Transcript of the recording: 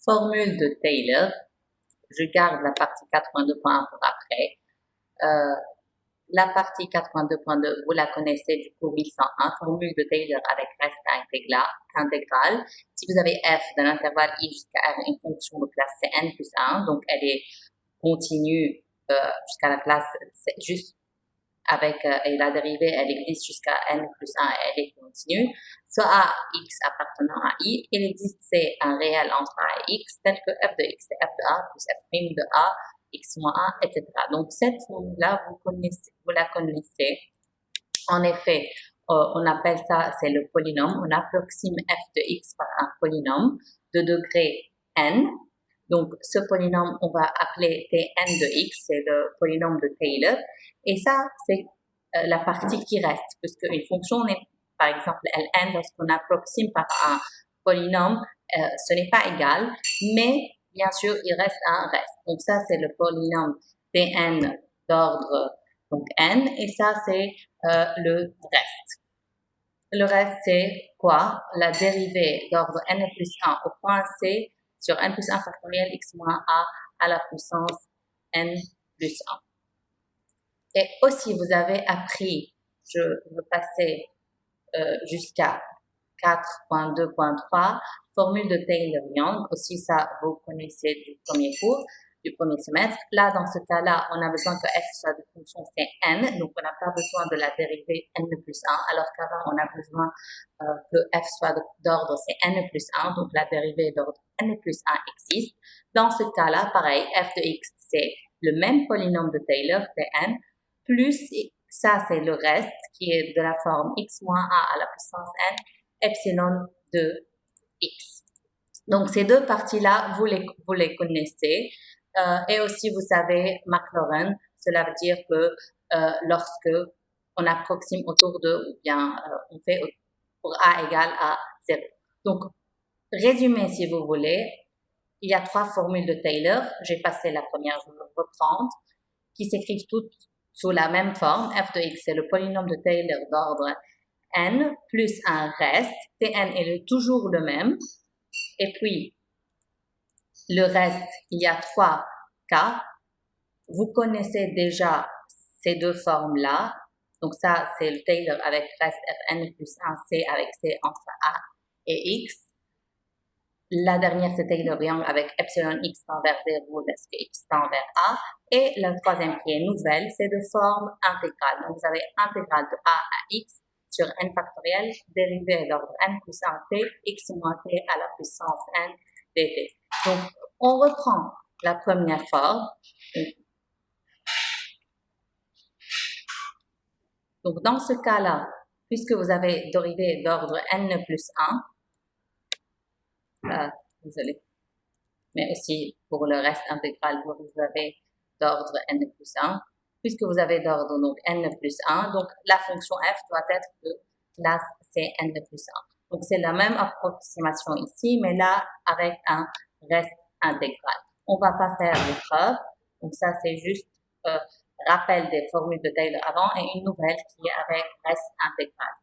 Formule de Taylor. Je garde la partie 82.1 pour après. La partie 82.2, vous la connaissez du cours 1101, formule de Taylor avec reste intégral. Si vous avez f de l'intervalle i jusqu'à r, une fonction de classe c'est n plus 1, donc elle est continue jusqu'à la classe, juste avec, et la dérivée, elle existe jusqu'à n plus 1 et elle est continue, soit à x appartenant à i, il existe c'est un réel entre a et x, tel que f de x c'est f de a plus f' de a, x moins 1, etc. Donc, cette formule-là, vous la connaissez. En effet, on appelle ça, c'est le polynôme. On approxime f de x par un polynôme de degré n. Donc, ce polynôme, on va appeler Tn de x, c'est le polynôme de Taylor. Et ça, c'est la partie qui reste, puisque une fonction est, par exemple, Ln, lorsqu'on approxime par un polynôme, ce n'est pas égal, mais bien sûr, il reste un reste. Donc, ça, c'est le polynôme Tn d'ordre donc n, et ça, c'est le reste. Le reste, c'est quoi? La dérivée d'ordre n plus 1 au point c sur n plus 1 factoriel x moins a à la puissance n plus 1. Et aussi, vous avez appris, je veux passer jusqu'à 4.2.3, formule de Taylor-Young. Aussi, ça, vous connaissez du premier cours, du premier semestre. Là, dans ce cas-là, on a besoin que f soit de fonction c'est n, donc on n'a pas besoin de la dérivée n plus 1, alors qu'avant, on a besoin que f soit d'ordre c'est n plus 1, donc la dérivée d'ordre n plus 1 existe. Dans ce cas-là, pareil, f de x, c'est le même polynôme de Taylor, Tn, plus ça, c'est le reste, qui est de la forme x moins a à la puissance n, epsilon de x. Donc, ces deux parties-là, vous les connaissez. Et aussi, vous savez, Maclaurin, cela veut dire que lorsque on approxime autour de, ou bien on fait pour a égale à 0. Donc, résumé si vous voulez, il y a 3 formules de Taylor. J'ai passé la première, je vais reprendre, qui s'écrivent toutes sous la même forme. F de x, c'est le polynôme de Taylor d'ordre n plus un reste. Tn est toujours le même. Et puis, le reste, il y a 3 cas. Vous connaissez déjà ces deux formes-là. Donc ça, c'est le Taylor avec reste Fn plus 1c avec c entre a et x. La dernière, c'est Taylor-Young avec epsilon x tend vers 0 lorsque x tend vers a. Et la troisième qui est nouvelle, c'est de forme intégrale. Donc vous avez intégrale de a à x sur n factoriel, dérivée d'ordre n plus 1t, x moins t à la puissance n dt. Donc, on reprend la première forme. Donc, dans ce cas-là, puisque vous avez dérivée d'ordre n plus 1, désolé, mais aussi pour le reste intégral, vous avez d'ordre n plus 1, puisque vous avez d'ordre donc n plus 1, donc la fonction f doit être de classe Cn plus 1. Donc, c'est la même approximation ici, mais là, avec un reste intégral. On va pas faire l'épreuve, donc ça, c'est juste rappel des formules de Taylor avant et une nouvelle qui est avec reste intégral.